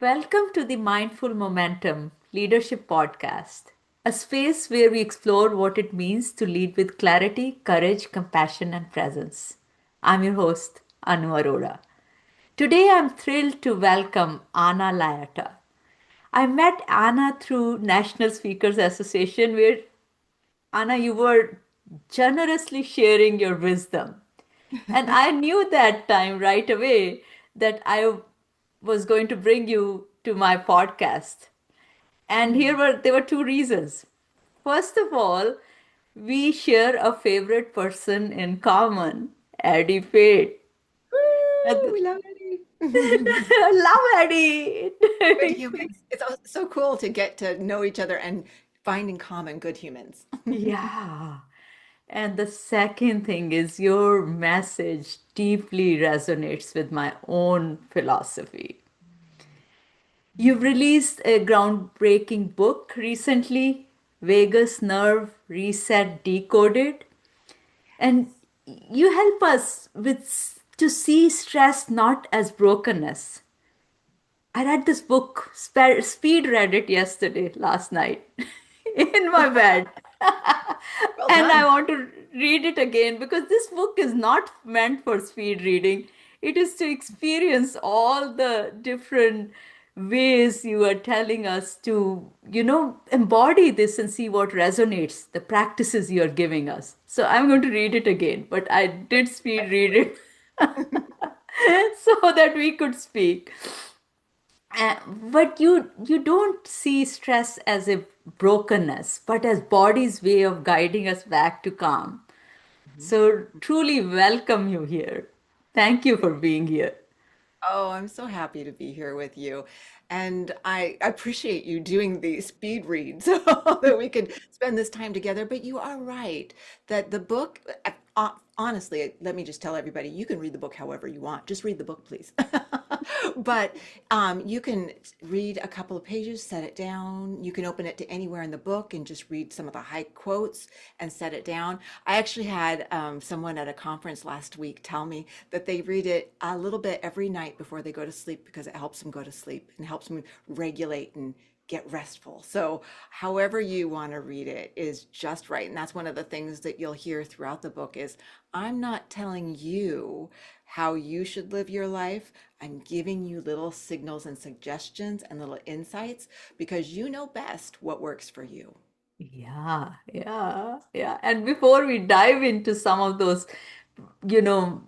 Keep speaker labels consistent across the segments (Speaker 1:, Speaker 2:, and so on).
Speaker 1: Welcome to the Mindful Momentum Leadership Podcast, a space where we explore what it means to lead with clarity, courage, compassion, and presence. I'm your host, Anu Arora. Today I'm thrilled to welcome Anna Liotta. I met Anna through National Speakers Association, where Anna, you were generously sharing your wisdom. And I knew that time right away that I was going to bring you to my podcast. And there were two reasons. First of all, we share a favorite person in common, Eddie Fate.
Speaker 2: Woo!
Speaker 1: And
Speaker 2: We love Eddie.
Speaker 1: love Eddie.
Speaker 2: Good humans. It's so cool to get to know each other and find in common good humans.
Speaker 1: Yeah. And the second thing is your message deeply resonates with my own philosophy. You've released a groundbreaking book recently, Vegas Nerve Reset Decoded, and you help us with to see stress not as brokenness. I read this book, speed read it yesterday, last night, in my bed.
Speaker 2: Well
Speaker 1: And I
Speaker 2: done.
Speaker 1: want to read it again because this book is not meant for speed reading. It is to experience all the different ways you are telling us to, embody this and see what resonates, the practices you are giving us. So I'm going to read it again, but I did speed read
Speaker 2: Excellent.
Speaker 1: it so that we could speak. But you don't see stress as a brokenness, but as body's way of guiding us back to calm.
Speaker 2: Mhm.
Speaker 1: So truly welcome you here. Thank you for being here.
Speaker 2: Oh, I'm so happy to be here with you. And I appreciate you doing the speed read so that we can spend this time together. But you are right that the book, honestly, let me just tell everybody, you can read the book however you want. Just read the book, please. But you can read a couple of pages, set it down. You can open it to anywhere in the book and just read some of the high quotes and set it down. I actually had someone at a conference last week tell me that they read it a little bit every night before they go to sleep because it helps them go to sleep and helps them regulate and get restful. So, however you want to read it is just right. And that's one of the things that you'll hear throughout the book is I'm not telling you how you should live your life. I'm giving you little signals and suggestions and little insights because you know best what works for you.
Speaker 1: Yeah, yeah, yeah. And before we dive into some of those, you know,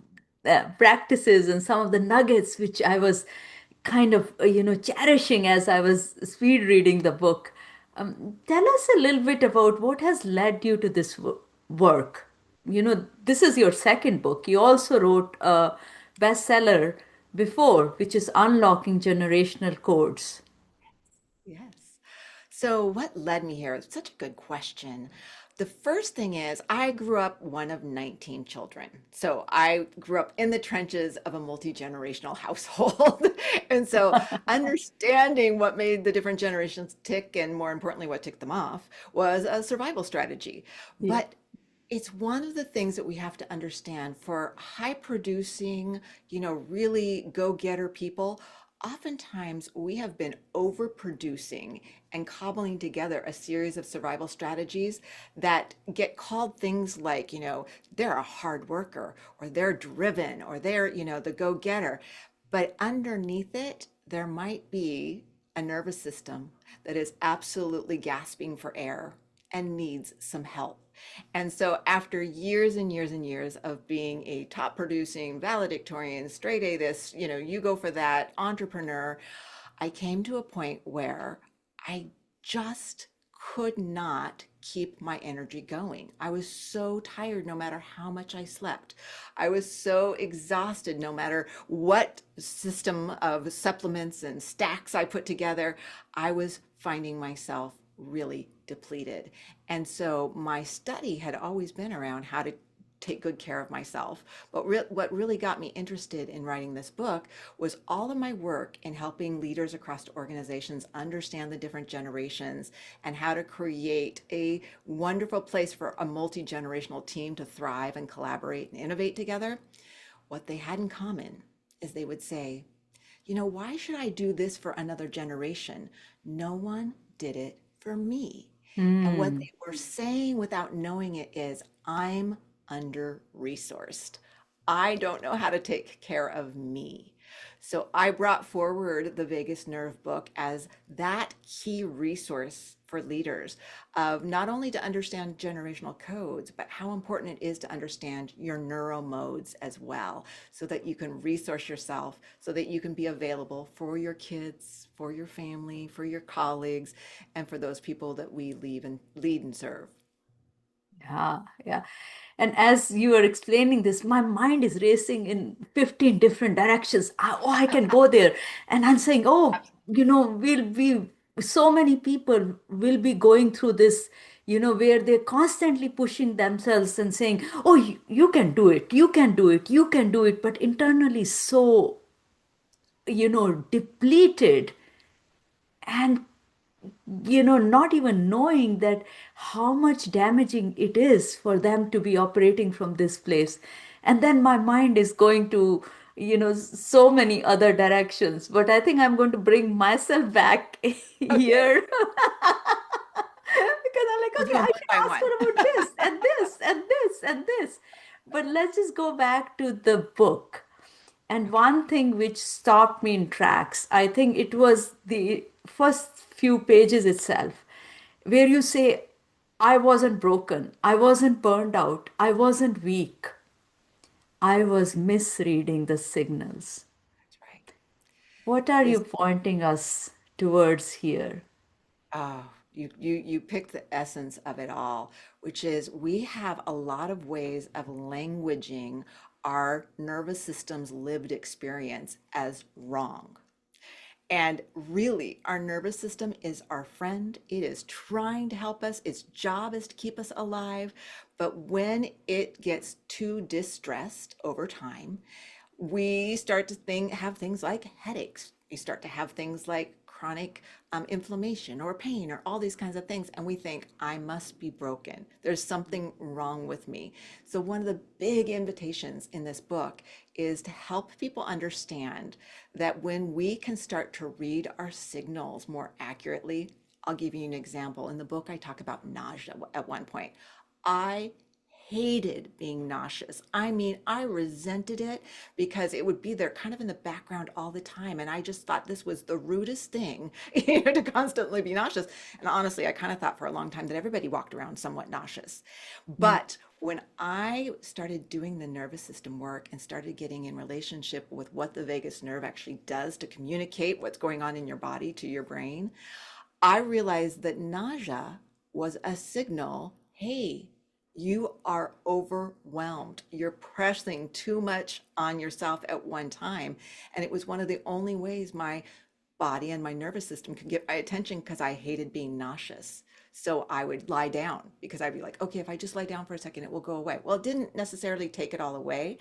Speaker 1: practices and some of the nuggets which I was kind of, cherishing as I was speed reading the book, tell us a little bit about what has led you to this work. This is your second book. You also wrote a bestseller before, which is Unlocking Generational Codes.
Speaker 2: Yes. So, what led me here? It's such a good question. The first thing is, I grew up one of 19 children. So, I grew up in the trenches of a multi generational household. And so, understanding what made the different generations tick and more importantly, what ticked them off was a survival strategy.
Speaker 1: Yeah.
Speaker 2: But it's one of the things that we have to understand for high producing, really go getter people. Oftentimes, we have been overproducing and cobbling together a series of survival strategies that get called things like, they're a hard worker, or they're driven, or they're, the go getter. But underneath it, there might be a nervous system that is absolutely gasping for air and needs some help. And so, after years and years and years of being a top producing valedictorian, straight A this, you go for that entrepreneur, I came to a point where I just could not keep my energy going. I was so tired no matter how much I slept. I was so exhausted no matter what system of supplements and stacks I put together. I was finding myself really depleted. And so my study had always been around how to take good care of myself. But what really got me interested in writing this book was all of my work in helping leaders across organizations understand the different generations and how to create a wonderful place for a multi generational team to thrive and collaborate and innovate together. What they had in common is they would say, why should I do this for another generation? No one did it for me. And what
Speaker 1: Hmm.
Speaker 2: they were saying without knowing it is, I'm under resourced. I don't know how to take care of me. So I brought forward the Vegas Nerve book as that key resource for leaders of not only to understand generational codes, but how important it is to understand your neuro modes as well, so that you can resource yourself, so that you can be available for your kids, for your family, for your colleagues, and for those people that we lead and serve.
Speaker 1: Yeah, yeah. And as you are explaining this, my mind is racing in 15 different directions. Oh, I can go there. And I'm saying, oh, we'll be, so many people will be going through this, where they're constantly pushing themselves and saying, oh, you can do it, you can do it, you can do it. But internally, so, depleted and not even knowing that how much damaging it is for them to be operating from this place. And then my mind is going to, so many other directions. But I think I'm going to bring myself back
Speaker 2: Okay,
Speaker 1: here because I'm like,
Speaker 2: we'll do
Speaker 1: okay,
Speaker 2: them
Speaker 1: I
Speaker 2: one
Speaker 1: should
Speaker 2: by
Speaker 1: ask her
Speaker 2: one.
Speaker 1: about this and this and this and this. But let's just go back to the book. And
Speaker 2: Okay.
Speaker 1: one thing which stopped me in tracks, I think it was the first few pages itself, where you say, I wasn't broken, I wasn't burned out, I wasn't weak, I was misreading the signals.
Speaker 2: That's right.
Speaker 1: What are you
Speaker 2: This
Speaker 1: pointing us towards here?
Speaker 2: Oh, you picked the essence of it all, which is we have a lot of ways of languaging our nervous system's lived experience as wrong. And really, our nervous system is our friend. It is trying to help us. Its job is to keep us alive. But when it gets too distressed over time, we start to have things like headaches. We start to have things like chronic inflammation or pain or all these kinds of things. And we think, I must be broken. There's something wrong with me. So, one of the big invitations in this book is to help people understand that when we can start to read our signals more accurately, I'll give you an example. In the book, I talk about nausea at one point. I hated being nauseous. I mean, I resented it because it would be there kind of in the background all the time. And I just thought this was the rudest thing, to constantly be nauseous. And honestly, I kind of thought for a long time that everybody walked around somewhat nauseous.
Speaker 1: Mm.
Speaker 2: But when I started doing the nervous system work and started getting in relationship with what the vagus nerve actually does to communicate what's going on in your body to your brain, I realized that nausea was a signal, hey, you are overwhelmed. You're pressing too much on yourself at one time. And it was one of the only ways my body and my nervous system could get my attention because I hated being nauseous. So I would lie down because I'd be like, okay, if I just lie down for a second, it will go away. Well, it didn't necessarily take it all away,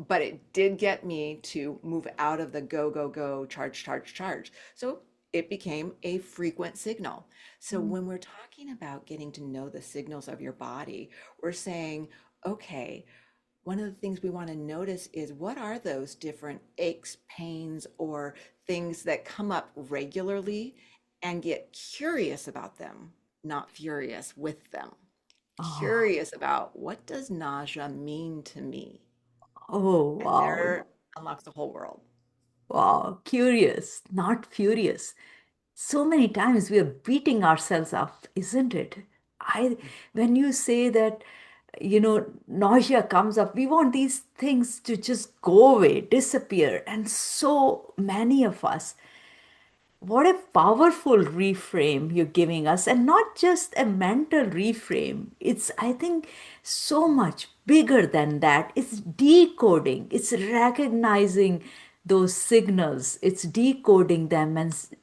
Speaker 2: but it did get me to move out of the go, go, go, charge, charge, charge. So it became a frequent signal. So when we're talking about getting to know the signals of your body, we're saying, okay, one of the things we want to notice is what are those different aches, pains, or things that come up regularly, and get curious about them, not furious with them.
Speaker 1: Oh,
Speaker 2: Curious about, what does nausea mean to me?
Speaker 1: oh,
Speaker 2: And
Speaker 1: wow.
Speaker 2: there unlocks the whole world.
Speaker 1: Wow. Curious, not furious. So many times we are beating ourselves up, isn't it? I, when you say that, nausea comes up, we want these things to just go away, disappear. And so many of us, what a powerful reframe you're giving us, and not just a mental reframe. It's, I think, so much bigger than that. It's decoding, it's recognizing those signals, it's decoding them,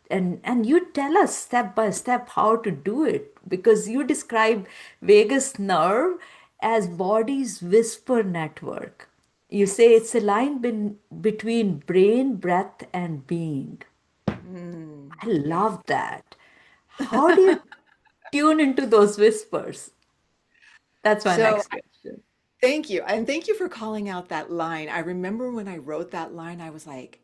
Speaker 1: and you tell us step by step how to do it, because you describe vagus nerve as body's whisper network. You say
Speaker 2: Yes.
Speaker 1: it's a line between brain, breath, and being. I
Speaker 2: Yes.
Speaker 1: love that. How do you tune into those whispers? That's my
Speaker 2: So
Speaker 1: next question.
Speaker 2: thank you. And thank you for calling out that line. I remember when I wrote that line, I was like,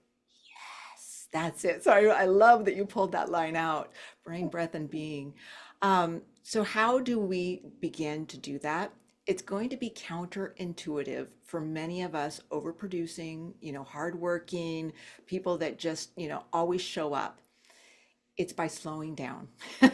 Speaker 2: That's it. So I love that you pulled that line out, brain, breath, and being. So how do we begin to do that? It's going to be counterintuitive for many of us overproducing, hardworking people that just, always show up. It's by slowing down. We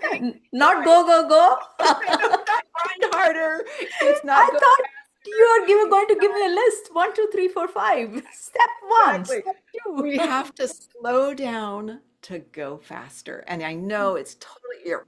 Speaker 2: think,
Speaker 1: Not go, go, go.
Speaker 2: not grind harder. It's
Speaker 1: I
Speaker 2: not go
Speaker 1: thought you are going to give me a list. One, two, three, four, five. Step one,
Speaker 2: exactly.
Speaker 1: step two.
Speaker 2: We have to slow down to go faster. And I know it's totally your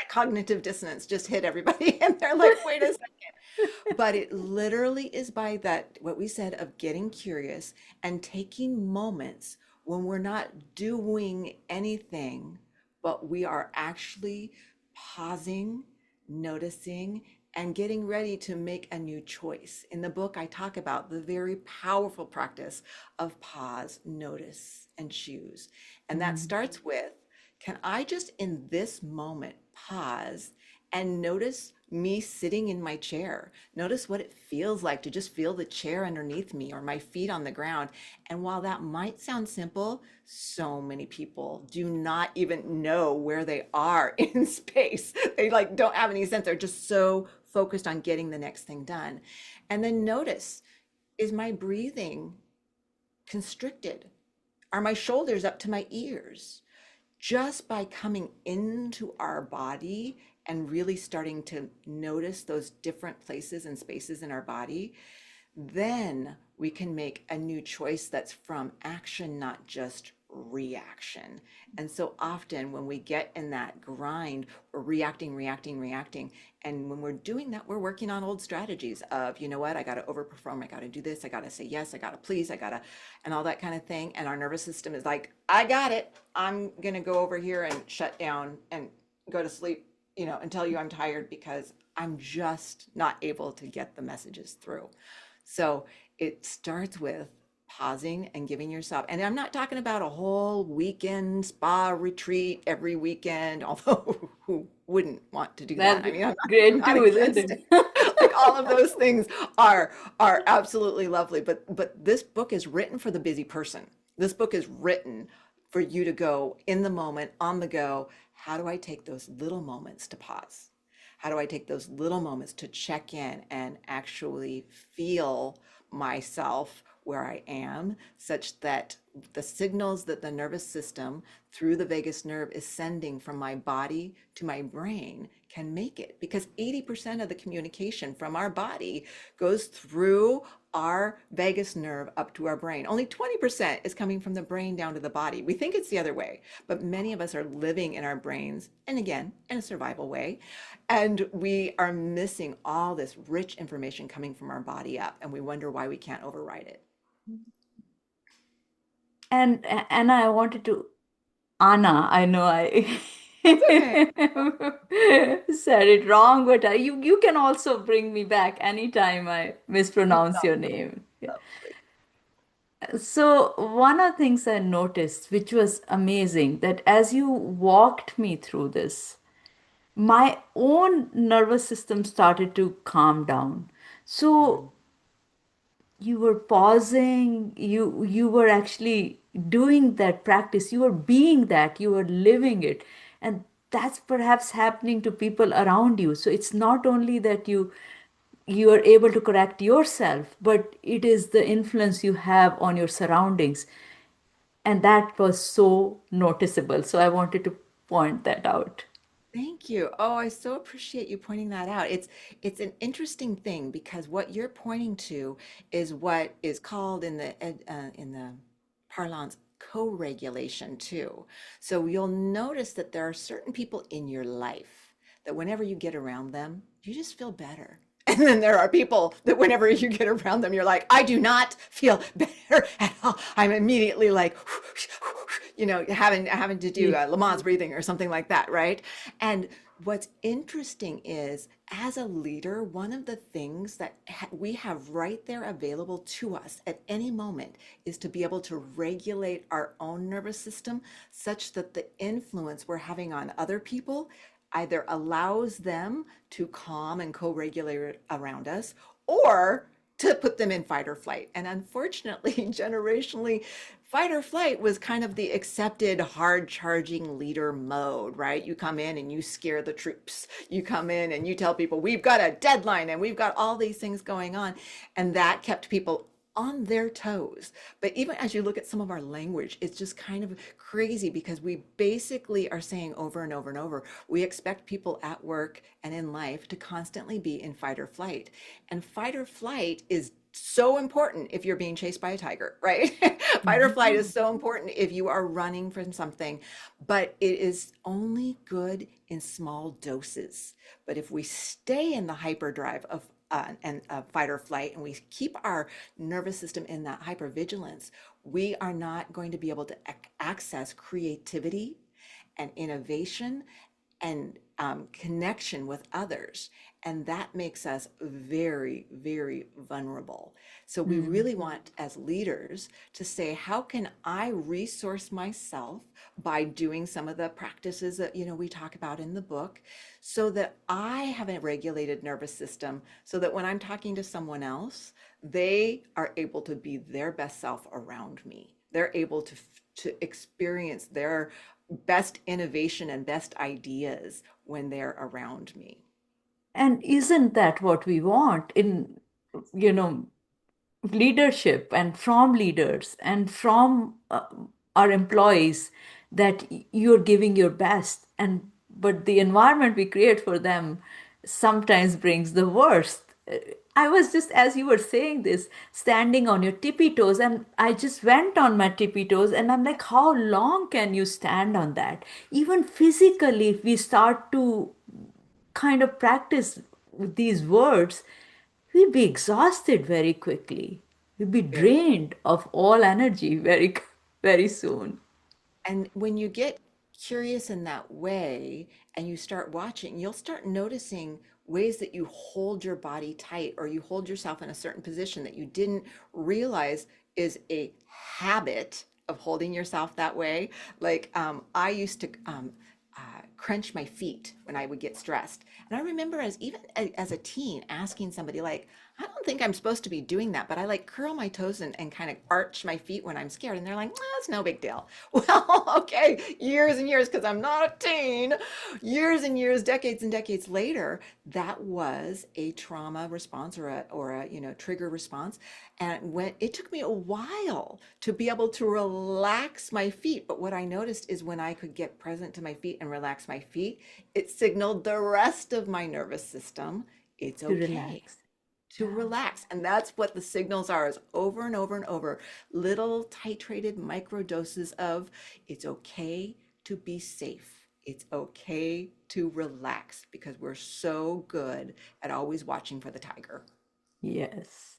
Speaker 2: cognitive dissonance just hit everybody, and they're like, wait a second. But it literally is by that, what we said of getting curious and taking moments when we're not doing anything, but we are actually pausing, noticing, and getting ready to make a new choice. In the book, I talk about the very powerful practice of pause, notice, and choose. And that
Speaker 1: Mm.
Speaker 2: starts with, can I just in this moment pause and notice me sitting in my chair? Notice what it feels like to just feel the chair underneath me or my feet on the ground. And while that might sound simple, so many people do not even know where they are in space. They like don't have any sense. They're just so focused on getting the next thing done. And then notice, is my breathing constricted? Are my shoulders up to my ears? Just by coming into our body and really starting to notice those different places and spaces in our body, then we can make a new choice that's from action, not just reaction. And so often when we get in that grind, we're reacting, reacting, reacting. And when we're doing that, we're working on old strategies of, you know what, I got to overperform, I got to do this, I got to say yes, I got to please, I got to, and all that kind of thing. And our nervous system is like, I got it. I'm going to go over here and shut down and go to sleep, and tell you I'm tired because I'm just not able to get the messages through. So it starts with pausing and giving yourself, and I'm not talking about a whole weekend spa retreat every weekend, although who wouldn't want to do
Speaker 1: That'd
Speaker 2: that? I
Speaker 1: be
Speaker 2: mean, I'm
Speaker 1: great
Speaker 2: not
Speaker 1: too, isn't
Speaker 2: against
Speaker 1: it?
Speaker 2: it. Like all of those things are absolutely lovely, but this book is written for the busy person. This book is written for you to go in the moment, on the go. How do I take those little moments to pause? How do I take those little moments to check in and actually feel myself where I am, such that the signals that the nervous system through the vagus nerve is sending from my body to my brain can make it? Because 80% of the communication from our body goes through our vagus nerve up to our brain. Only 20% is coming from the brain down to the body. We think it's the other way, but many of us are living in our brains, and again, in a survival way. And we are missing all this rich information coming from our body up, and we wonder why we can't override it.
Speaker 1: And Anna, I wanted to Anna, I know I
Speaker 2: That's okay.
Speaker 1: said it wrong, but you can also bring me back anytime I mispronounce your name. Yeah.
Speaker 2: Lovely.
Speaker 1: So one of the things I noticed, which was amazing, that as you walked me through this, my own nervous system started to calm down.
Speaker 2: Mhm.
Speaker 1: So you were pausing, you were actually doing that practice, you were being that, you were living it. And that's perhaps happening to people around you. So it's not only that you are able to correct yourself, but it is the influence you have on your surroundings. And that was so noticeable. So I wanted to point that out.
Speaker 2: Thank you. Oh, I so appreciate you pointing that out. It's an interesting thing because what you're pointing to is what is called in the parlance co-regulation too. So you'll notice that there are certain people in your life that whenever you get around them, you just feel better. And then there are people that whenever you get around them, you're like, I do not feel better at all. I'm immediately like, having to do Lamaze breathing or something like that, right? And what's interesting is, as a leader, one of the things that we have right there available to us at any moment is to be able to regulate our own nervous system such that the influence we're having on other people either allows them to calm and co regulate around us, or to put them in fight or flight. And unfortunately, generationally, fight or flight was kind of the accepted hard charging leader mode, right? You come in and you scare the troops. You come in and you tell people, we've got a deadline and we've got all these things going on. And that kept people on their toes. But even as you look at some of our language, it's just kind of crazy because we basically are saying over and over and over, we expect people at work and in life to constantly be in fight or flight. And fight or flight is so important if you're being chased by a tiger, right? Fight or flight is
Speaker 1: Mhm.
Speaker 2: so important if you are running from something, but it is only good in small doses. But if we stay in the hyperdrive of and fight or flight, and we keep our nervous system in that hypervigilance, we are not going to be able to access creativity and innovation and connection with others. And that makes us very, very vulnerable. So we
Speaker 1: Mm.
Speaker 2: really want, as leaders, to say, how can I resource myself by doing some of the practices that we talk about in the book, so that I have a regulated nervous system, so that when I'm talking to someone else, they are able to be their best self around me. They're able to experience their best innovation and best ideas when they're around me.
Speaker 1: And isn't that what we want in, you know, leadership and from leaders and from our employees, that you're giving your best, and but the environment we create for them sometimes brings the worst. I was just, as you were saying this, standing on your tippy toes, and I just went on my tippy toes, and I'm like, how long can you stand on that? Even physically, if we start to kind of practice with these words, we'll be exhausted very quickly. We'll be
Speaker 2: Very.
Speaker 1: drained of all energy very, very soon.
Speaker 2: And when you get curious in that way and you start watching, you'll start noticing ways that you hold your body tight or you hold yourself in a certain position that you didn't realize is a habit of holding yourself that way. Like I used to crunch my feet when I would get stressed. And I remember as a teen asking somebody like, I don't think I'm supposed to be doing that, but I like curl my toes and kind of arch my feet when I'm scared. And they're like, that's no big deal. Well, okay, years and years, because I'm not a teen, years and years, decades and decades later, that was a trauma response or a trigger response. And when it took me a while to be able to relax my feet, but what I noticed is when I could get present to my feet and relax my feet, it signaled the rest of my nervous system it's
Speaker 1: To
Speaker 2: okay
Speaker 1: relax.
Speaker 2: to
Speaker 1: Yeah.
Speaker 2: relax. And that's what the signals are, is over and over and over, little titrated micro doses of it's okay to be safe. It's okay to relax because we're so good at always watching for the tiger.
Speaker 1: Yes.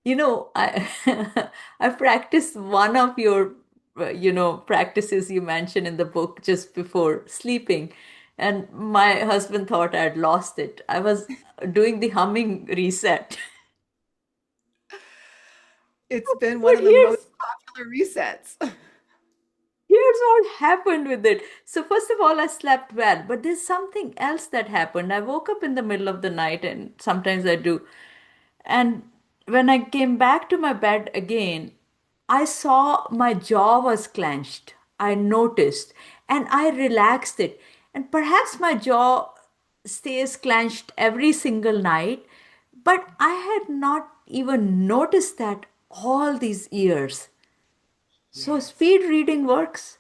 Speaker 1: I I practiced one of your practices you mentioned in the book just before sleeping, and my husband thought I'd lost it. I was doing the humming reset.
Speaker 2: It's been one
Speaker 1: But
Speaker 2: of the
Speaker 1: here's
Speaker 2: most popular resets.
Speaker 1: Here's what happened with it. So, first of all, I slept well, but there's something else that happened. I woke up in the middle of the night, and sometimes I do. And when I came back to my bed again, I saw my jaw was clenched. I noticed, and I relaxed it. And perhaps my jaw stays clenched every single night, but I had not even noticed that all these years. So,
Speaker 2: Yes.
Speaker 1: speed reading works.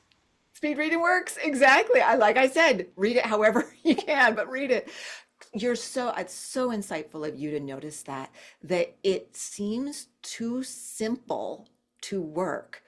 Speaker 2: Speed reading works. Exactly. Like I said, read it however you can, but read it. It's so insightful of you to notice that it seems too simple to work,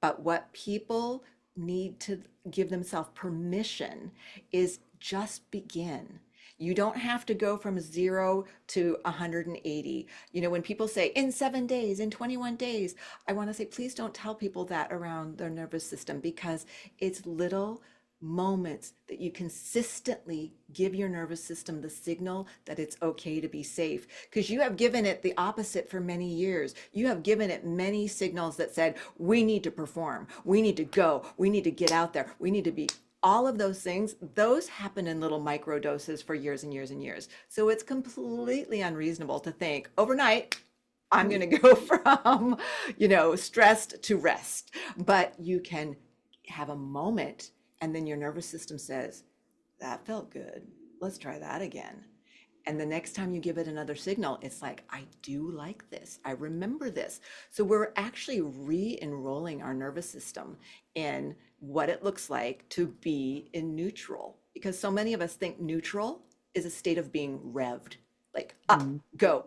Speaker 2: but what people need to give themselves permission is just begin. You don't have to go from 0 to 180. When people say in 7 days, in 21 days, I want to say, please don't tell people that around their nervous system, because it's little moments that you consistently give your nervous system the signal that it's okay to be safe, because you have given it the opposite for many years. You have given it many signals that said, we need to perform, we need to go, we need to get out there, we need to be all of those things. Those happen in little micro doses for years and years and years. So it's completely unreasonable to think overnight I'm going to go from, stressed to rest. But you can have a moment and then your nervous system says, that felt good. Let's try that again. And the next time you give it another signal, it's like, I do like this. I remember this. So we're actually re-enrolling our nervous system in what it looks like to be in neutral. Because so many of us think neutral is a state of being revved, like up,
Speaker 1: Mm.
Speaker 2: go.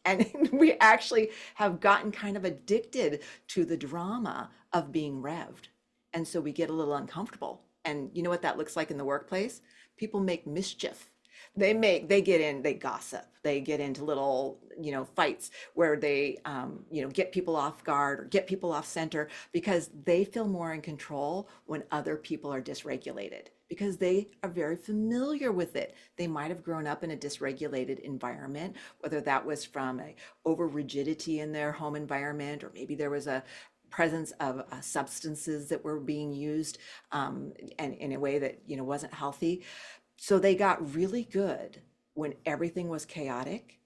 Speaker 2: And we actually have gotten kind of addicted to the drama of being revved. And so we get a little uncomfortable. And you know what that looks like in the workplace? People make mischief. They get in, they gossip, they get into little, fights where they, get people off guard or get people off center because they feel more in control when other people are dysregulated because they are very familiar with it. They might have grown up in a dysregulated environment, whether that was from a over rigidity in their home environment, or maybe there was a presence of substances that were being used and in a way that wasn't healthy. So they got really good when everything was chaotic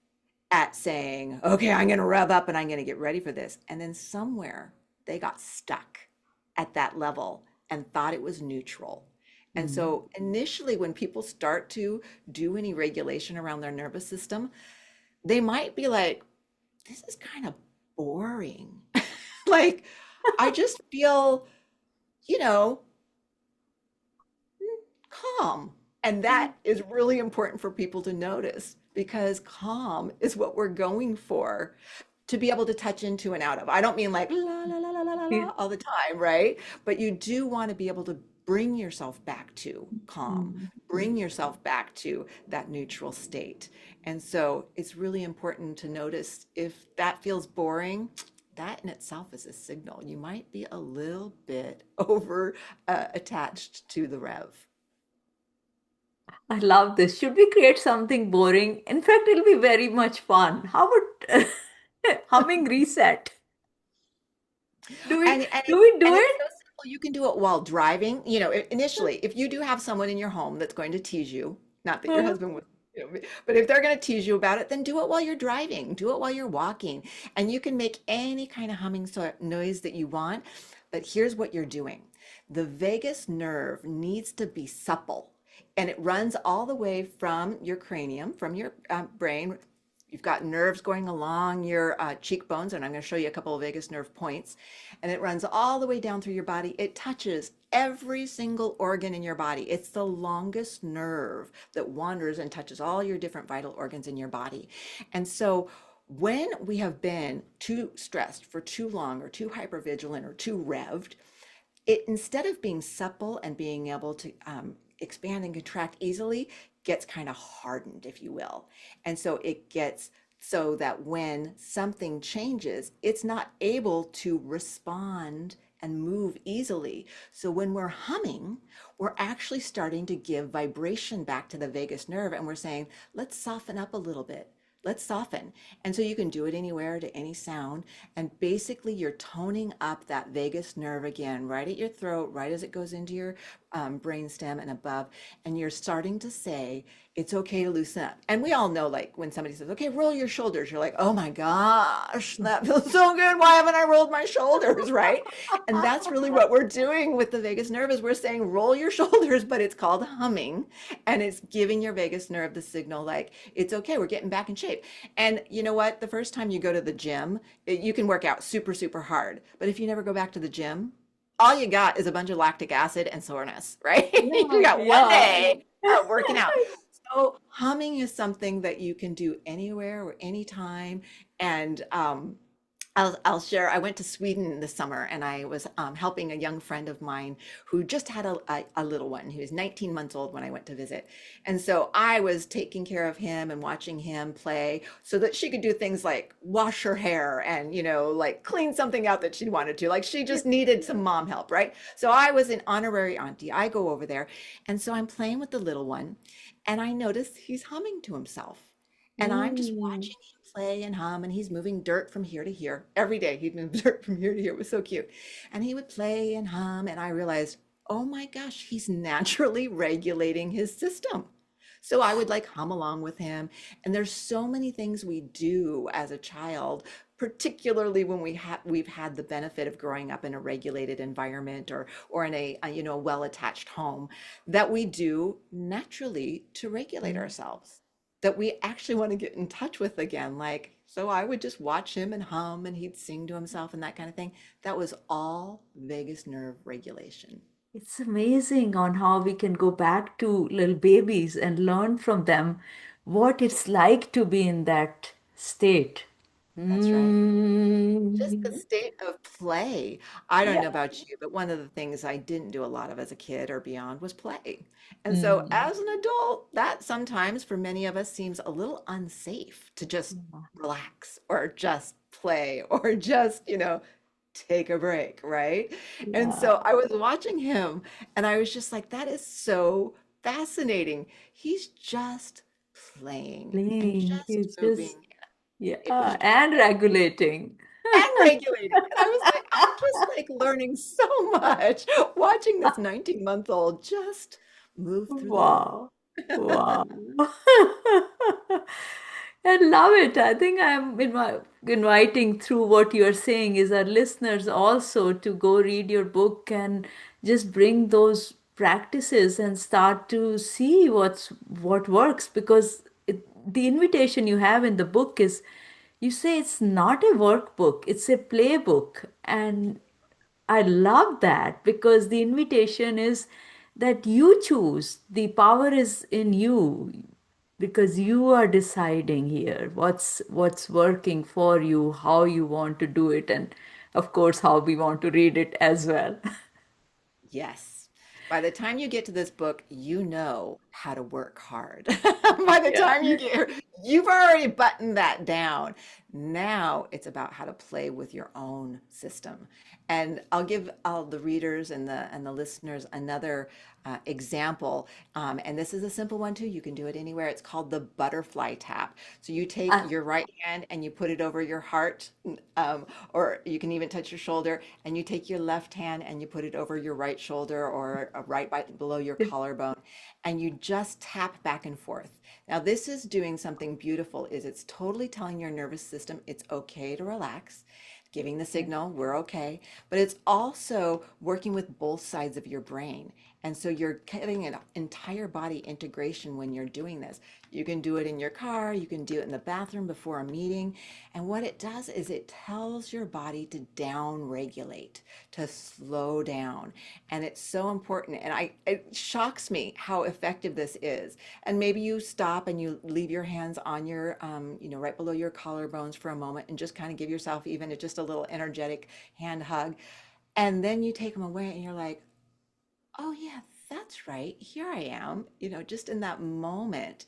Speaker 2: at saying, okay, I'm going to rev up and I'm going to get ready for this. And then somewhere they got stuck at that level and thought it was neutral. And
Speaker 1: Mm.
Speaker 2: so initially, when people start to do any regulation around their nervous system, they might be like, this is kind of boring. Like, I just feel, you know, calm. And that is really important for people to notice because calm is what we're going for to be able to touch into and out of. I don't mean like la la la la la la
Speaker 1: Yeah.
Speaker 2: la all the time, right? But you do want to be able to bring yourself back to calm,
Speaker 1: Mm.
Speaker 2: bring yourself back to that neutral state. And so it's really important to notice if that feels boring, that in itself is a signal. You might be a little bit over attached to the rev.
Speaker 1: I love this. Should we create something boring? In fact, it'll be very much fun. How about humming reset? Do we
Speaker 2: And and
Speaker 1: do
Speaker 2: it
Speaker 1: we do
Speaker 2: and it's
Speaker 1: it?
Speaker 2: so simple. You can do it while driving. Initially, if you do have someone in your home that's going to tease you, not that your husband would, but if they're going to tease you about it, then do it while you're driving. Do it while you're walking, and you can make any kind of humming noise that you want. But here's what you're doing. The vagus nerve needs to be supple, and it runs all the way from your cranium, from your brain. You've got nerves going along your cheekbones, and I'm going to show you a couple of vagus nerve points. And it runs all the way down through your body. It touches every single organ in your body. It's the longest nerve that wanders and touches all your different vital organs in your body. And so when we have been too stressed for too long, or too hypervigilant, or too revved, it, instead of being supple and being able to expand and contract easily, gets kind of hardened, if you will. And so it gets so that when something changes, it's not able to respond and move easily. So when we're humming, we're actually starting to give vibration back to the vagus nerve, and we're saying, let's soften up a little bit. Let's soften. And so you can do it anywhere to any sound. And basically, you're toning up that vagus nerve again, right at your throat, right as it goes into your brain stem and above. And you're starting to say, it's okay to loosen up. And we all know, like, when somebody says, okay, roll your shoulders, you're like, oh my gosh, that feels so good. Why haven't I rolled my shoulders? Right. And that's really what we're doing with the vagus nerve is we're saying, roll your shoulders, but it's called humming. And it's giving your vagus nerve the signal, like, it's okay, we're getting back in shape. And you know what? The first time you go to the gym, you can work out super, super hard. But if you never go back to the gym, all you got is a bunch of lactic acid and soreness, right? You
Speaker 1: Yeah,
Speaker 2: got one
Speaker 1: yeah.
Speaker 2: day of working out. So humming is something that you can do anywhere or anytime. And I'll share. I went to Sweden this summer and I was helping a young friend of mine who just had a little one. He was 19 months old when I went to visit. And so I was taking care of him and watching him play so that she could do things like wash her hair and, like clean something out that she wanted to. Like she just needed some mom help, right? So I was an honorary auntie. I go over there. And so I'm playing with the little one and I notice he's humming to himself. And I'm just
Speaker 1: Mm.
Speaker 2: watching him play and hum, and he's moving dirt from here to here. Every day he'd move dirt from here to here. It was so cute. And he would play and hum, and I realized, oh my gosh, he's naturally regulating his system. So I would like hum along with him. And there's so many things we do as a child, particularly when we've had the benefit of growing up in a regulated environment or in a well-attached home, that we do naturally to regulate
Speaker 1: Mm.
Speaker 2: ourselves, that we actually want to get in touch with again. Like, so I would just watch him and hum and he'd sing to himself and that kind of thing. That was all vagus nerve regulation.
Speaker 1: It's amazing on how we can go back to little babies and learn from them what it's like to be in that state.
Speaker 2: That's right. Just the
Speaker 1: Mm.
Speaker 2: state of play. I don't
Speaker 1: Yeah.
Speaker 2: know about you, but one of the things I didn't do a lot of as a kid or beyond was play. And so
Speaker 1: Mm.
Speaker 2: as an adult, that sometimes for many of us seems a little unsafe to just relax or just play or just, take a break, right? And
Speaker 1: Yeah.
Speaker 2: so I was watching him and I was just like, that is so fascinating. He's just playing and
Speaker 1: Playing.
Speaker 2: just
Speaker 1: He's just,
Speaker 2: moving. It was
Speaker 1: yeah, and regulating.
Speaker 2: and regulating. And I was like, I'm just like learning so much watching this 19-month-old just move through the world.
Speaker 1: Wow. Wow. I love it. I think I'm inviting through what you're saying is our listeners also to go read your book and just bring those practices and start to see what works because the invitation you have in the book is you say it's not a workbook, it's a playbook. And I love that because the invitation is that you choose. The power is in you because you are deciding here what's working for you, how you want to do it, and of course how we want to read it as well.
Speaker 2: Yes. By the time you get to this book, you know how to work hard. By the
Speaker 1: Yeah.
Speaker 2: time you get here, you've already buttoned that down. Now it's about how to play with your own system. And I'll give all the readers and the listeners another example. And this is a simple one too. You can do it anywhere. It's called the butterfly tap. So you take
Speaker 1: Uh,
Speaker 2: your right hand and you put it over your heart, or you can even touch your shoulder, and you take your left hand and you put it over your right shoulder or right below your collarbone, and you just tap back and forth. Now, this is doing something beautiful, is it's totally telling your nervous system it's okay to relax, giving the signal we're okay, but it's also working with both sides of your brain. And so you're getting an entire body integration when you're doing this. You can do it in your car, you can do it in the bathroom before a meeting. And what it does is it tells your body to down regulate, to slow down. And it's so important. And it shocks me how effective this is. And maybe you stop and you leave your hands on your, right below your collarbones for a moment and just kind of give yourself even just a little energetic hand hug. And then you take them away and you're like, oh, yeah, that's right. Here I am. Just in that moment,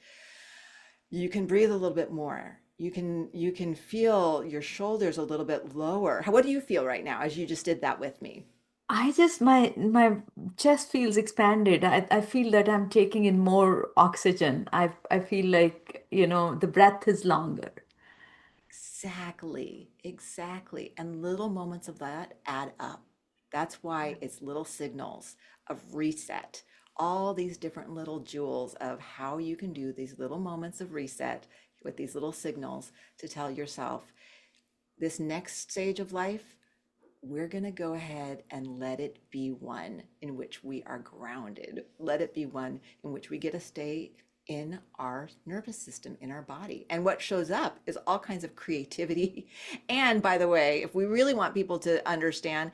Speaker 2: you can breathe a little bit more. You can feel your shoulders a little bit lower. What do you feel right now as you just did that with me?
Speaker 1: I just my chest feels expanded. I feel that I'm taking in more oxygen. I feel like, the breath is longer.
Speaker 2: Exactly, exactly. And little moments of that add up. That's why it's little signals of reset. All these different little jewels of how you can do these little moments of reset with these little signals to tell yourself this next stage of life, we're going to go ahead and let it be one in which we are grounded. Let it be one in which we get to stay in our nervous system, in our body. And what shows up is all kinds of creativity. And by the way, if we really want people to understand,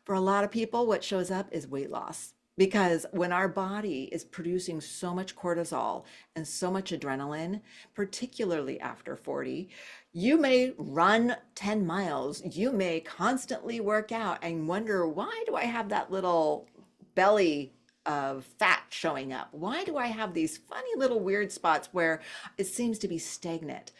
Speaker 2: for a lot of people, what shows up is weight loss. Because when our body is producing so much cortisol and so much adrenaline, particularly after 40, you may run 10 miles, you may constantly work out and wonder, why do I have that little belly of fat showing up? Why do I have these funny little weird spots where it seems to be stagnant?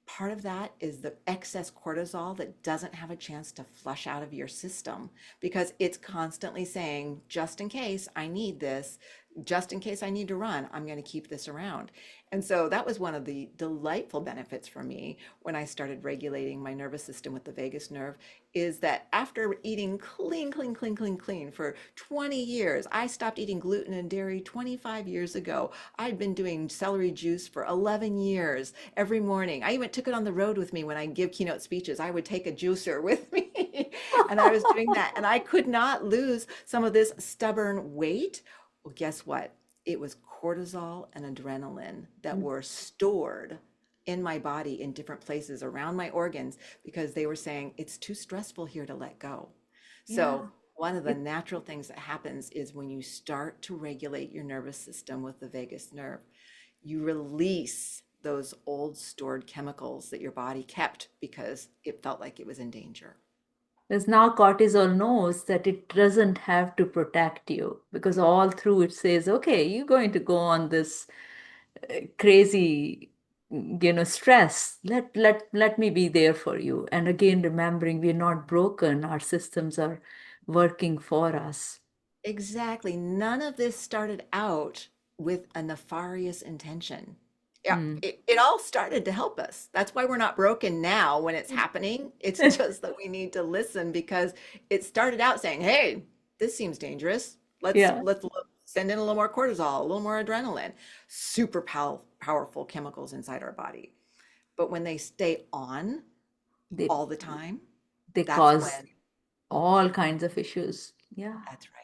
Speaker 2: Part of that is the excess cortisol that doesn't have a chance to flush out of your system because it's constantly saying, just in case I need this, just in case I need to run, I'm going to keep this around. And so that was one of the delightful benefits for me when I started regulating my nervous system with the vagus nerve, is that after eating clean, clean, clean, clean, clean for 20 years, I stopped eating gluten and dairy 25 years ago. I'd been doing celery juice for 11 years every morning. I even took it on the road with me when I give keynote speeches. I would take a juicer with me and I was doing that. And I could not lose some of this stubborn weight. Well, guess what? It was cortisol and adrenaline that were stored in my body in different places around my organs because they were saying it's too stressful here to let go.
Speaker 1: Yeah.
Speaker 2: So, one of the
Speaker 1: It,
Speaker 2: natural things that happens is when you start to regulate your nervous system with the vagus nerve, you release those old stored chemicals that your body kept because it felt like it was in danger.
Speaker 1: because now cortisol knows that it doesn't have to protect you because all through it says, okay, you're going to go on this crazy, stress. Let me be there for you. And again, remembering we're not broken, our systems are working for us.
Speaker 2: Exactly. None of this started out with a nefarious intention. Yeah,
Speaker 1: Mm.
Speaker 2: it all started to help us. That's why we're not broken now when it's happening. It's just that we need to listen because it started out saying, "Hey, this seems dangerous.
Speaker 1: Yeah.
Speaker 2: Send in a little more cortisol, a little more adrenaline." Super powerful chemicals inside our body. But when they stay on
Speaker 1: They
Speaker 2: all the time,
Speaker 1: they
Speaker 2: that's
Speaker 1: cause
Speaker 2: when,
Speaker 1: all kinds of issues. Yeah.
Speaker 2: that's right.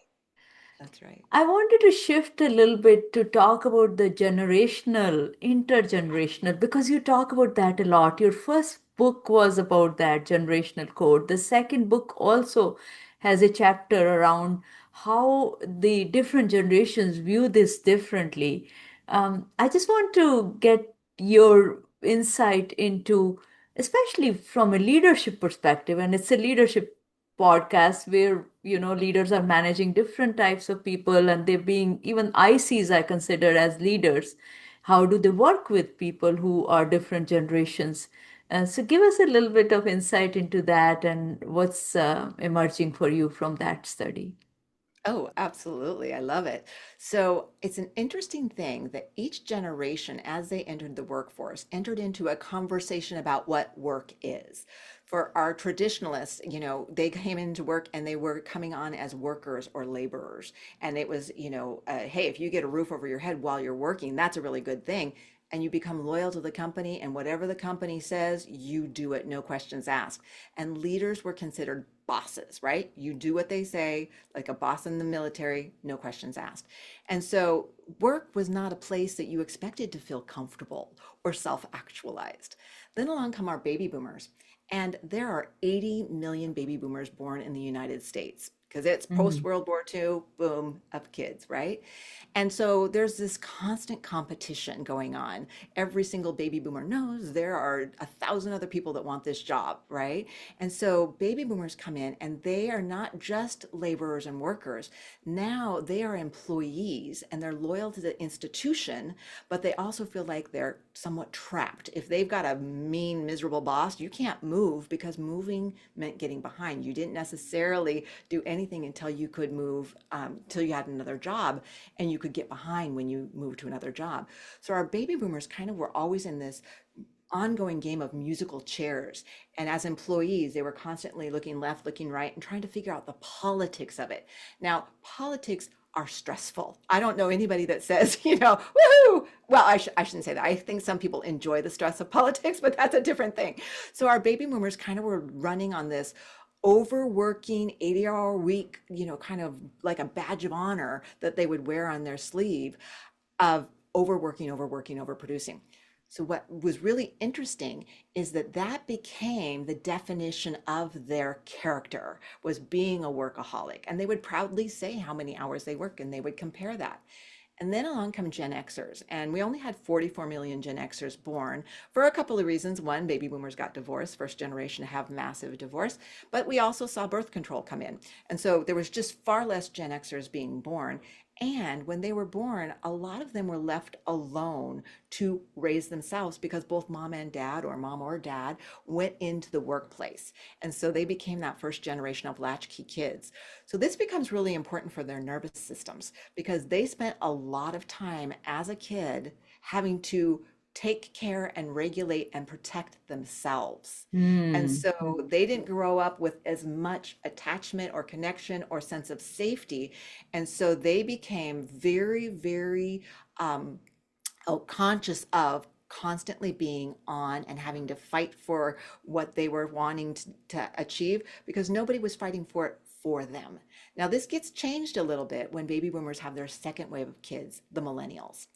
Speaker 2: That's right.
Speaker 1: I wanted to shift a little bit to talk about the generational, intergenerational, because you talk about that a lot. Your first book was about that generational code. The second book also has a chapter around how the different generations view this differently. I just want to get your insight into, especially from a leadership perspective, and it's a leadership podcast where leaders are managing different types of people and they're being even ICs I consider as leaders. How do they work with people who are different generations? So give us a little bit of insight into that and what's emerging for you from that study.
Speaker 2: Oh, absolutely. I love it. So it's an interesting thing that each generation, as they entered the workforce, entered into a conversation about what work is. For our traditionalists, they came into work and they were coming on as workers or laborers. And it was, hey, if you get a roof over your head while you're working, that's a really good thing. And you become loyal to the company, and whatever the company says, you do it, no questions asked. And leaders were considered bosses, right? You do what they say, like a boss in the military, no questions asked. And so work was not a place that you expected to feel comfortable or self actualized. Then along come our baby boomers. And there are 80 million baby boomers born in the United States because it's post
Speaker 1: Mhm.
Speaker 2: World War II, boom, of kids, right? And so there's this constant competition going on. Every single baby boomer knows there are 1,000 other people that want this job, right? And so baby boomers come in and they are not just laborers and workers. Now they are employees and they're loyal to the institution, but they also feel like they're somewhat trapped. If they've got a mean, miserable boss, you can't move because moving meant getting behind. You didn't necessarily do anything until you could move, till you had another job and you could get behind when you moved to another job. So our baby boomers kind of were always in this ongoing game of musical chairs. And as employees, they were constantly looking left, looking right, and trying to figure out the politics of it. Now, politics are stressful. I don't know anybody that says, woohoo. Well, I shouldn't say that. I think some people enjoy the stress of politics, but that's a different thing. So our baby boomers kind of were running on this overworking 80-hour week, kind of like a badge of honor that they would wear on their sleeve of overworking, overworking, overproducing. So what was really interesting is that that became the definition of their character, was being a workaholic. And they would proudly say how many hours they work and they would compare that. And then along come Gen Xers, and we only had 44 million Gen Xers born for a couple of reasons. One, baby boomers got divorced, first generation to have massive divorce, but we also saw birth control come in. And so there was just far less Gen Xers being born. And when they were born, a lot of them were left alone to raise themselves because both mom and dad, or mom or dad, went into the workplace. And so they became that first generation of latchkey kids. So this becomes really important for their nervous systems because they spent a lot of time as a kid having to take care and regulate and protect themselves. And
Speaker 1: Mm.
Speaker 2: so they didn't grow up with as much attachment or connection or sense of safety. And so they became very, very conscious of constantly being on and having to fight for what they were wanting to achieve because nobody was fighting for it for them. Now, this gets changed a little bit when baby boomers have their second wave of kids, the millennials.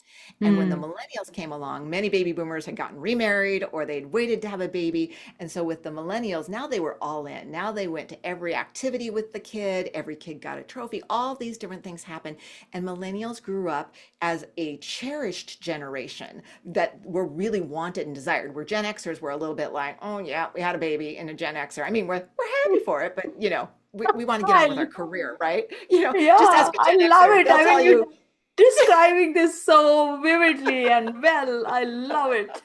Speaker 2: And when the
Speaker 1: Mm.
Speaker 2: millennials came along, many baby boomers had gotten remarried or they'd waited to have a baby. And so with the millennials, now they were all in. Now they went to every activity with the kid, every kid got a trophy, all these different things happened. And millennials grew up as a cherished generation that were really wanted and desired. Where Gen Xers were a little bit like, oh yeah, we had a baby and a Gen Xer. I mean, we're happy for it, but we want to get on with our
Speaker 1: I,
Speaker 2: career, right? Just
Speaker 1: yeah,
Speaker 2: ask a
Speaker 1: I
Speaker 2: Gen
Speaker 1: love
Speaker 2: Xer.
Speaker 1: it.
Speaker 2: They'll
Speaker 1: I
Speaker 2: tell
Speaker 1: mean, you
Speaker 2: you.
Speaker 1: describing this so vividly and well. I love it.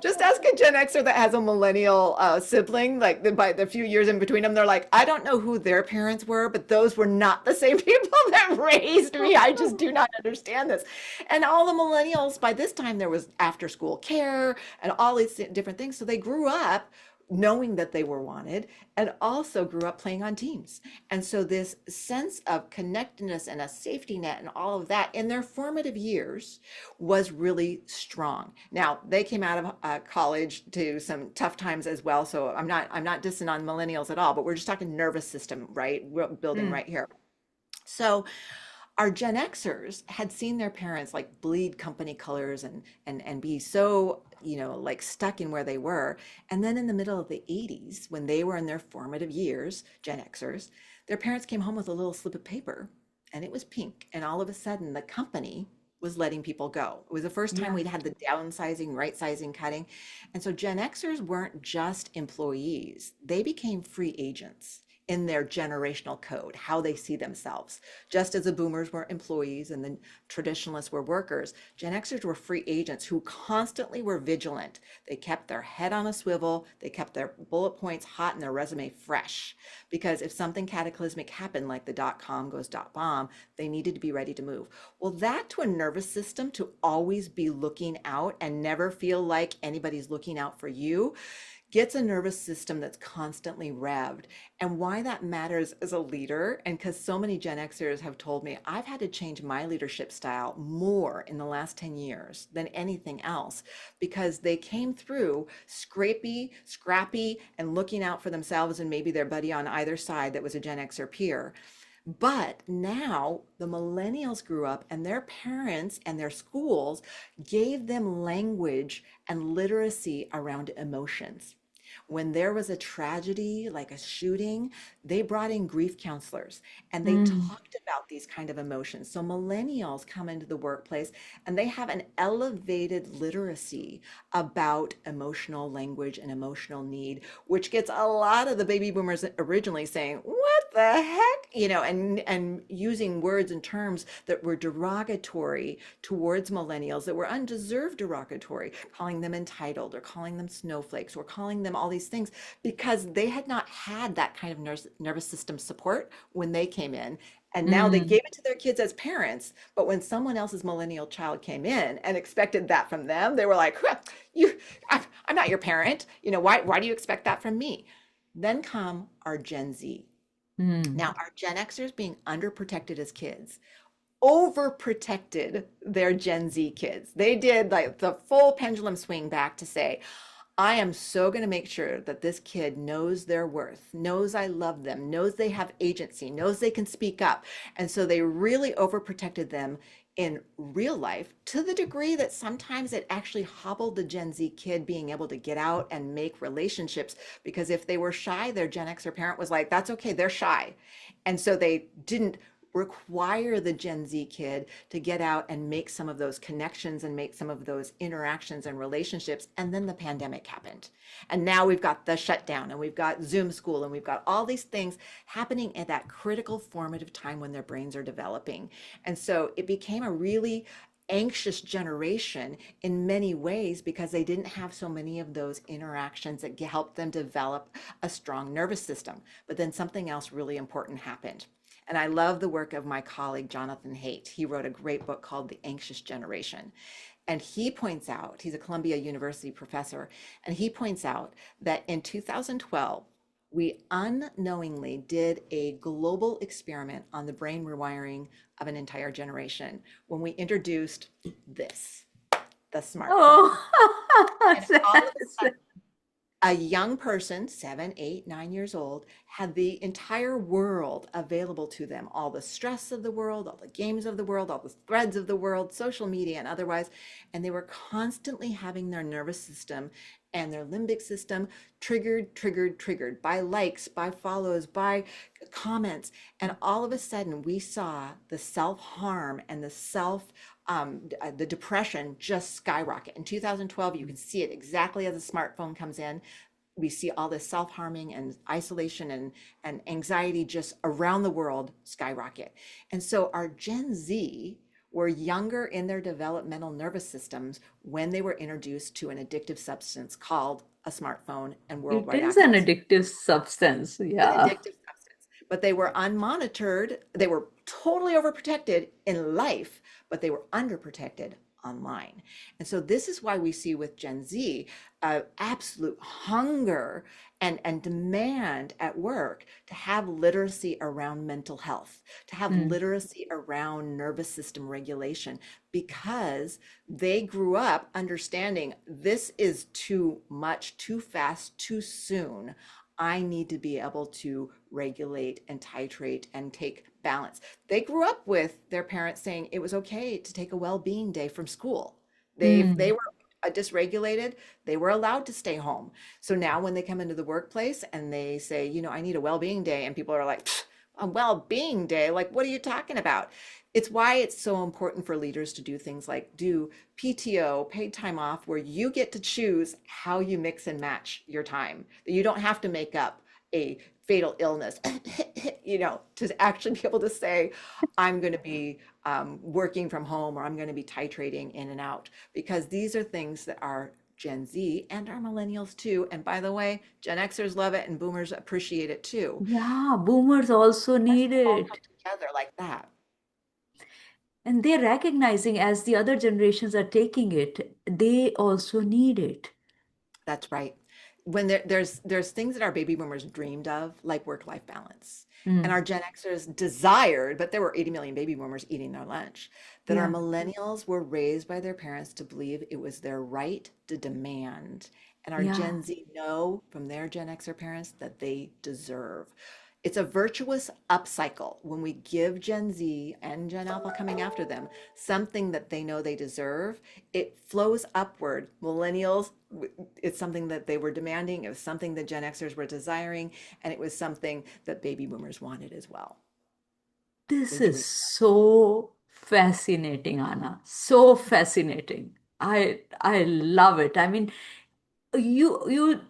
Speaker 2: Just ask a Gen Xer that has a millennial sibling, like by the few years in between them, they're like, I don't know who their parents were, but those were not the same people that raised me. I just do not understand this. And all the millennials, by this time, there was after school care and all these different things. So they grew up knowing that they were wanted and also grew up playing on teams. And so this sense of connectedness and a safety net and all of that in their formative years was really strong. Now, they came out of college to some tough times as well, so I'm not dissing on millennials at all, but we're just talking nervous system, right? We're building
Speaker 1: Mm.
Speaker 2: right here. So our Gen Xers had seen their parents like bleed company colors and be so, like stuck in where they were. And then in the middle of the 80s, when they were in their formative years, Gen Xers, their parents came home with a little slip of paper and it was pink. And all of a sudden, the company was letting people go. It was the first time
Speaker 1: Yeah.
Speaker 2: we'd had the downsizing, right sizing, cutting. And so Gen Xers weren't just employees, they became free agents in their generational code, how they see themselves. Just as the boomers were employees and the traditionalists were workers, Gen Xers were free agents who constantly were vigilant. They kept their head on a swivel, they kept their bullet points hot and their resume fresh. Because if something cataclysmic happened, like the .com goes .bomb, they needed to be ready to move. Well, that to a nervous system to always be looking out and never feel like anybody's looking out for you gets a nervous system that's constantly revved. And why that matters as a leader, and because so many Gen Xers have told me, I've had to change my leadership style more in the last 10 years than anything else, because they came through scrappy, and looking out for themselves and maybe their buddy on either side that was a Gen Xer peer. But now the millennials grew up and their parents and their schools gave them language and literacy around emotions. When there was a tragedy like a shooting, they brought in grief counselors and they
Speaker 1: Mm.
Speaker 2: talked about these kind of emotions. So millennials come into the workplace and they have an elevated literacy about emotional language and emotional need, which gets a lot of the baby boomers originally saying, "What the heck?" and using words and terms that were derogatory towards millennials, that were undeserved derogatory, calling them entitled or calling them snowflakes or calling them all these things because they had not had that kind of nervous system support when they came in. And now they
Speaker 1: Mm.
Speaker 2: gave it to their kids as parents. But when someone else's millennial child came in and expected that from them, they were like, huh, you, I'm not your parent. Why do you expect that from me? Then come our Gen Z.
Speaker 1: Mm.
Speaker 2: Now, our Gen Xers being underprotected as kids overprotected their Gen Z kids. They did like the full pendulum swing back to say, I am so going to make sure that this kid knows their worth, knows I love them, knows they have agency, knows they can speak up. And so they really overprotected them in real life to the degree that sometimes it actually hobbled the Gen Z kid being able to get out and make relationships, because if they were shy, their Gen Xer parent was like, that's okay, they're shy. And so they didn't require the Gen Z kid to get out and make some of those connections and make some of those interactions and relationships. And then the pandemic happened. And now we've got the shutdown and we've got Zoom school and we've got all these things happening at that critical formative time when their brains are developing. And so it became a really anxious generation in many ways because they didn't have so many of those interactions that helped them develop a strong nervous system. But then something else really important happened. And I love the work of my colleague, Jonathan Haidt. He wrote a great book called The Anxious Generation. And he points out, he's a Columbia University professor, and he points out that in 2012, we unknowingly did a global experiment on the brain rewiring of an entire generation when we introduced this, the smartphone.
Speaker 1: Oh,
Speaker 2: And all of a sudden, a young person, 7, 8, 9 years old, had the entire world available to them, all the stress of the world, all the games of the world, all the threads of the world, social media and otherwise. And they were constantly having their nervous system and their limbic system triggered, triggered, triggered by likes, by follows, by comments. And all of a sudden, we saw the self-harm and the depression just skyrocket. In 2012, you can see it exactly as the smartphone comes in. We see all this self-harming and isolation and anxiety just around the world skyrocket. And so our Gen Z were younger in their developmental nervous systems when they were introduced to an addictive substance called a smartphone and
Speaker 1: it
Speaker 2: worldwide
Speaker 1: is an
Speaker 2: access.
Speaker 1: addictive substance.
Speaker 2: An
Speaker 1: Yeah.
Speaker 2: addictive substance, but they were unmonitored. They were totally overprotected in life, but they were underprotected online. And so this is why we see with Gen Z absolute hunger and demand at work to have literacy around mental health, to have
Speaker 1: Mm.
Speaker 2: literacy around nervous system regulation, because they grew up understanding this is too much, too fast, too soon. I need to be able to regulate and titrate and take balance. They grew up with their parents saying it was okay to take a well-being day from school. They
Speaker 1: Mm.
Speaker 2: were dysregulated, they were allowed to stay home. So now when they come into the workplace and they say, I need a well-being day, and people are like, a well-being day? Like, what are you talking about? It's why it's so important for leaders to do things like do PTO, paid time off, where you get to choose how you mix and match your time. That you don't have to make up a fatal illness, to actually be able to say, I'm going to be working from home, or I'm going to be titrating in and out, because these are things that are Gen Z and our millennials too. And by the way, Gen Xers love it and boomers appreciate it too.
Speaker 1: Yeah, boomers also need
Speaker 2: All come
Speaker 1: it.
Speaker 2: together like that.
Speaker 1: And they're recognizing as the other generations are taking it, they also need it.
Speaker 2: That's right. When there's things that our baby boomers dreamed of, like work-life balance, and
Speaker 1: Mm.
Speaker 2: our Gen Xers desired, but there were 80 million baby boomers eating their lunch, that our
Speaker 1: Yeah,
Speaker 2: millennials were raised by their parents to believe it was their right to demand. And our
Speaker 1: yeah.
Speaker 2: Gen Z know from their Gen Xer parents that they deserve. It's a virtuous upcycle when we give Gen Z and Gen Alpha coming after them something that they know they deserve. It flows upward. Millennials, it's something that they were demanding. It was something that Gen Xers were desiring, and it was something that baby boomers wanted as well.
Speaker 1: This
Speaker 2: They
Speaker 1: is
Speaker 2: dreamed.
Speaker 1: so fascinating, Anna. So fascinating. I love it. I mean, you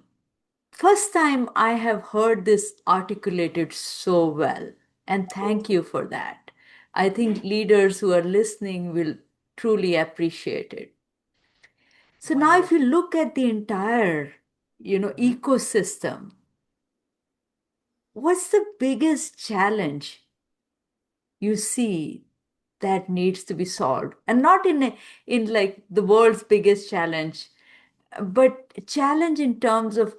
Speaker 1: first time I have heard this articulated so well. And thank you for that. I think leaders who are listening will truly appreciate it. So now if you
Speaker 2: Wonderful.
Speaker 1: look at the entire,
Speaker 2: Mhm.
Speaker 1: ecosystem, what's the biggest challenge you see that needs to be solved? And not in like the world's biggest challenge, but challenge in terms of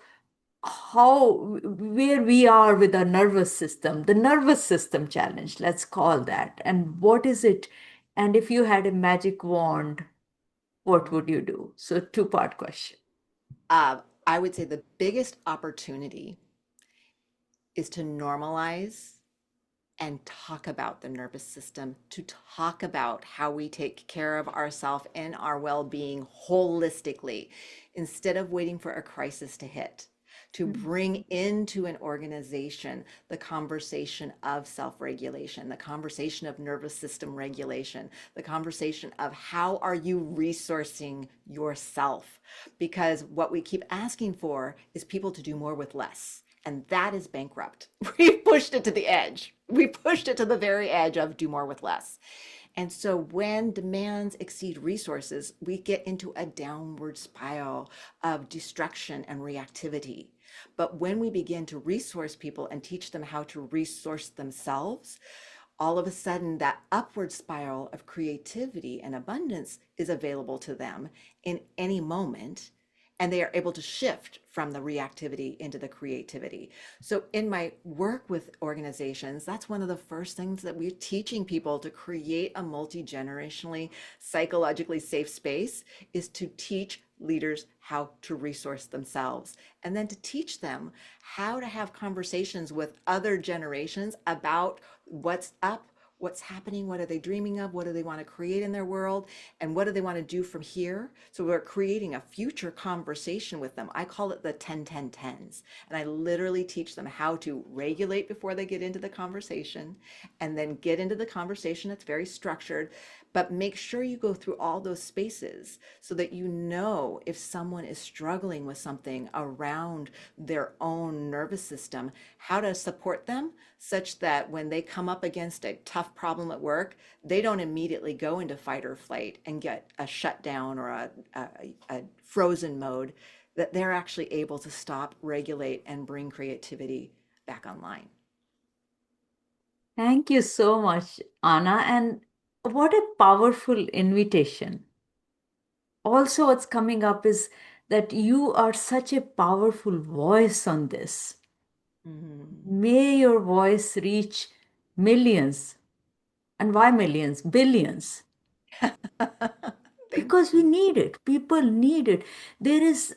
Speaker 1: how where we are with our nervous system, the nervous system challenge, let's call that. And what is it? And if you had a magic wand, what would you do? So two-part question.
Speaker 2: I would say the biggest opportunity is to normalize and talk about the nervous system, to talk about how we take care of ourselves and our well being holistically instead of waiting for a crisis to hit. to bring into an organization the conversation of self-regulation, the conversation of nervous system regulation, the conversation of how are you resourcing yourself? Because what we keep asking for is people to do more with less. And that is bankrupt. We've pushed it to the edge. We pushed it to the very edge of do more with less. And so when demands exceed resources, we get into a downward spiral of destruction and reactivity. But when we begin to resource people and teach them how to resource themselves, all of a sudden that upward spiral of creativity and abundance is available to them in any moment, and they are able to shift from the reactivity into the creativity. So in my work with organizations, that's one of the first things that we're teaching people to create a multi-generationally psychologically safe space is to teach leaders how to resource themselves, and then to teach them how to have conversations with other generations about what's up, what's happening, what are they dreaming of, what do they want to create in their world, and what do they want to do from here. So we're creating a future conversation with them. I call it the 10-10-10s. And I literally teach them how to regulate before they get into the conversation, and then get into the conversation that's very structured, but make sure you go through all those spaces so that you know if someone is struggling with something around their own nervous system, how to support them such that when they come up against a tough problem at work, they don't immediately go into fight or flight and get a shutdown or a frozen mode, that they're actually able to stop, regulate, and bring creativity back online.
Speaker 1: Thank you so much, Anna. And what a powerful invitation. Also, what's coming up is that you are such a powerful voice on this.
Speaker 2: Mhm.
Speaker 1: May your voice reach millions. And why millions? Billions.
Speaker 2: Thank
Speaker 1: Because we
Speaker 2: you.
Speaker 1: need it. People need it. There is,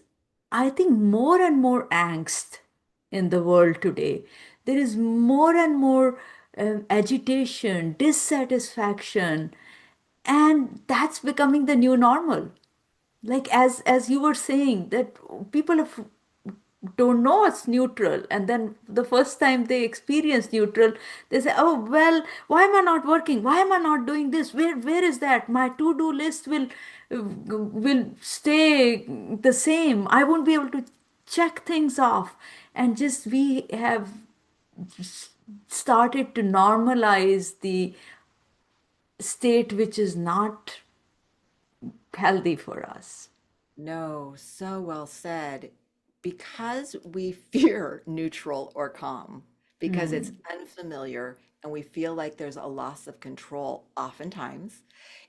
Speaker 1: I think, more and more angst in the world today. There is more and more agitation, dissatisfaction, and that's becoming the new normal. Like as you were saying, that people have don't know it's neutral, and then the first time they experience neutral, they say, oh well, why am I not working, why am I not doing this, where is that, my to-do list will stay the same, I won't be able to check things off. And just we have started to normalize the state which is not healthy for us.
Speaker 2: No, so well said. Because we fear neutral or calm, because it's
Speaker 1: Mm.
Speaker 2: unfamiliar and we feel like there's a loss of control oftentimes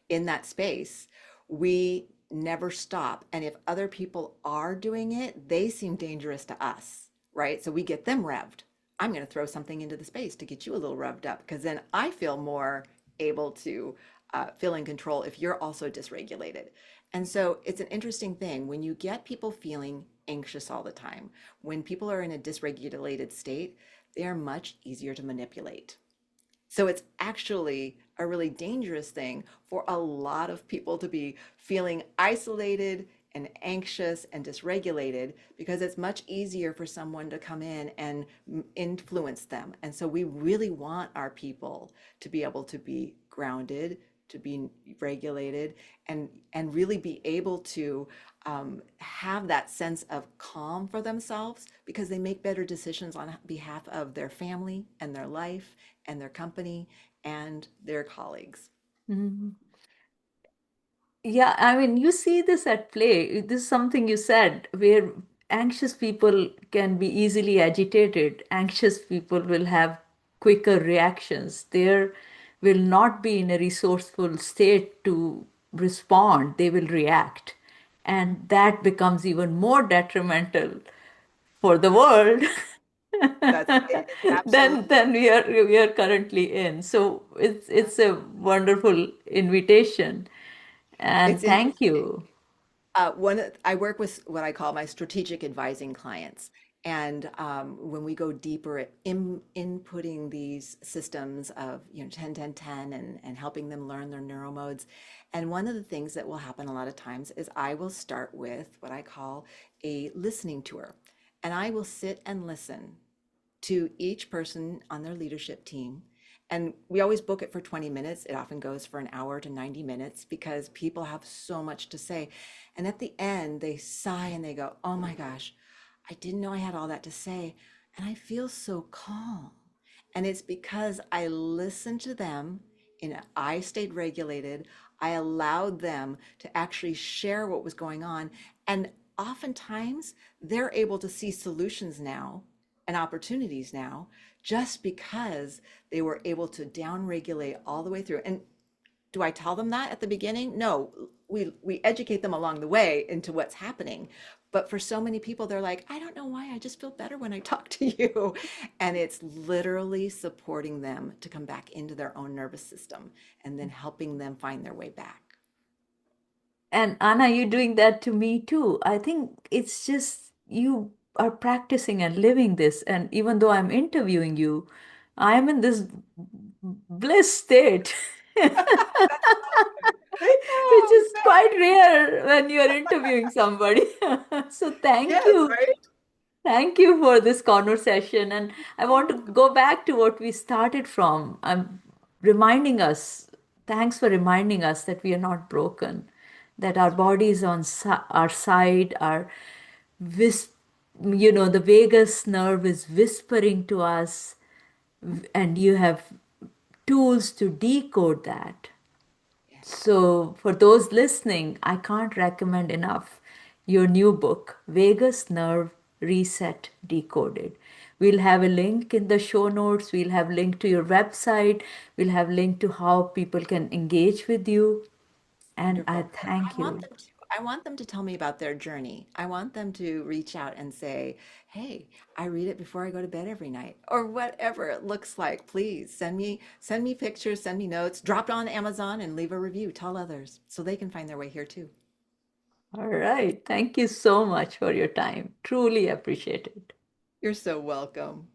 Speaker 2: in that space, we never stop. And if other people are doing it, they seem dangerous to us, right? So we get them revved. I'm going to throw something into the space to get you a little revved up because then I feel more able to feel in control if you're also dysregulated. And so it's an interesting thing when you get people feeling anxious all the time, when people are in a dysregulated state, they are much easier to manipulate. So it's actually a really dangerous thing for a lot of people to be feeling isolated and anxious and dysregulated because it's much easier for someone to come in and influence them. And so we really want our people to be able to be grounded, to be regulated, and really be able to have that sense of calm for themselves because they make better decisions on behalf of their family and their life and their company and their colleagues.
Speaker 1: Mhm. Yeah, I mean, you see this at play. This is something you said, where anxious people can be easily agitated. Anxious people will have quicker reactions. They will not be in a resourceful state to respond. They will react. And that becomes even more detrimental for the world
Speaker 2: That's it's
Speaker 1: than
Speaker 2: absolutely
Speaker 1: we are currently in. So it's a wonderful invitation,
Speaker 2: it's
Speaker 1: and thank
Speaker 2: interesting.
Speaker 1: you.
Speaker 2: I work with what I call my strategic advising clients. And when we go deeper at inputting these systems of 10-10-10 and helping them learn their neuromodes, and one of the things that will happen a lot of times is I will start with what I call a listening tour. and I will sit and listen to each person on their leadership team. And we always book it for 20 minutes. It often goes for an hour to 90 minutes because people have so much to say. And at the end, they sigh and they go, "Oh my gosh, I didn't know I had all that to say. And I feel so calm." And it's because I listened to them and I stayed regulated. I allowed them to actually share what was going on. And oftentimes they're able to see solutions now and opportunities now just because they were able to down regulate all the way through. And do I tell them that at the beginning? No, we educate them along the way into what's happening. But for so many people, they're like, "I don't know why, I just feel better when I talk to you." And it's literally supporting them to come back into their own nervous system and then helping them find their way back.
Speaker 1: And Anna, you're doing that to me too. I think it's just you are practicing and living this. And even though I'm interviewing you, I'm in this bliss state, which
Speaker 2: Oh,
Speaker 1: is quite rare when you're interviewing somebody. So thank
Speaker 2: yes,
Speaker 1: you.
Speaker 2: right?
Speaker 1: Thank you for this conversation. And I want to go back to what we started from. I'm reminding us, thanks for reminding us that we are not broken, that our
Speaker 2: That's right.
Speaker 1: body is on our side, vis- the vagus nerve is whispering to us, and you have tools to decode that.
Speaker 2: Yeah.
Speaker 1: So, for those listening, I can't recommend enough your new book, Vagus Nerve Reset Decoded. We'll have a link in the show notes. We'll have link to your website. We'll have link to how people can engage with you. And I
Speaker 2: Wonderful. And
Speaker 1: thank
Speaker 2: I want
Speaker 1: you.
Speaker 2: them to, I want them to tell me about their journey. I want them to reach out and say, "Hey, I read it before I go to bed every night," or whatever it looks like. Please send me pictures, send me notes, drop it on Amazon and leave a review. Tell others so they can find their way here too.
Speaker 1: All right. Thank you so much for your time. Truly appreciate it.
Speaker 2: You're so welcome.